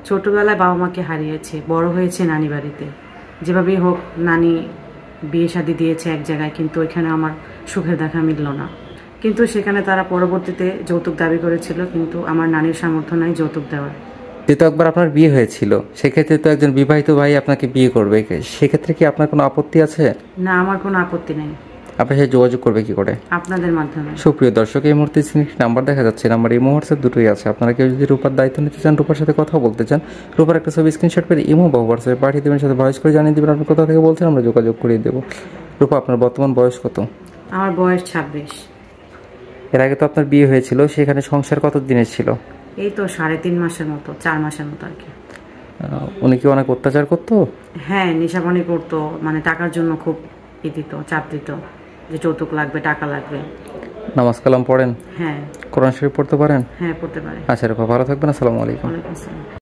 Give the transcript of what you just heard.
ছোটবেলায় বাবা মাকে হারিয়েছে, বড় হয়েছে নানি বাড়িতে। যেভাবেই হোক নানি বিয়ে শাদী দিয়েছে এক জায়গায়, কিন্তু ওইখানে আমার সুখের দেখা মিলল না। কিন্তু সেখানে তারা পরবর্তীতে যৌতুক দাবি করেছিল, কিন্তু আমার নানির সামর্থ্য নাই যৌতুক দেওয়ার। যেহেতু একবার আপনার বিয়ে হয়েছিল, সেক্ষেত্রে তো একজন বিবাহিত ভাই আপনাকে বিয়ে করবে, সেক্ষেত্রে কি আপনার কোনো আপত্তি আছে? না, আমার কোনো আপত্তি নেই। আপনার সাথে যোগাযোগ করবে কি করে? আপনাদের মাধ্যমে। সুপ্রিয় দর্শক, এই মুহূর্তে নাম্বার দেখা যাচ্ছে, নাম্বার ইমো হোয়াটসঅ্যাপ দুটোই আছে। আপনারা কেউ যদি রূপার দায়িত্ব নিতে চান, রূপার সাথে কথা বলতে চান, রূপার একটা ছবি স্ক্রিনশট করে ইমো বা হোয়াটসঅ্যাপে পাঠিয়ে দেবেন, সাথে ভয়েস করে জানিয়ে দেবেন আপনি কোথা থেকে বলছেন, আমরা যোগাযোগ করিয়ে দেবো। রূপা, আপনার বর্তমান বয়স কত? আমার বয়স 26। এর আগে তো আপনার বিয়ে হয়েছিল, সেখানে সংসার কত দিনের ছিল? এই তো 3.5 মাসের মতো, 4 মাসের মতো আর কি। উনি কি অনেক অত্যাচার করতো? হ্যাঁ, নেশাপানি করতো, মানে টাকার জন্য খুব দিত, চাপ দিত যে যৌতুক লাগবে, টাকা লাগবে। নামাজ কালাম পড়েন? হ্যাঁ। কোরআন শরীফ পড়তে পারেন? হ্যাঁ, পড়তে পারে। আচ্ছা রূপা, ভালো থাকবেন। আসসালামু আলাইকুম। ওয়ালাইকুম আসসালাম।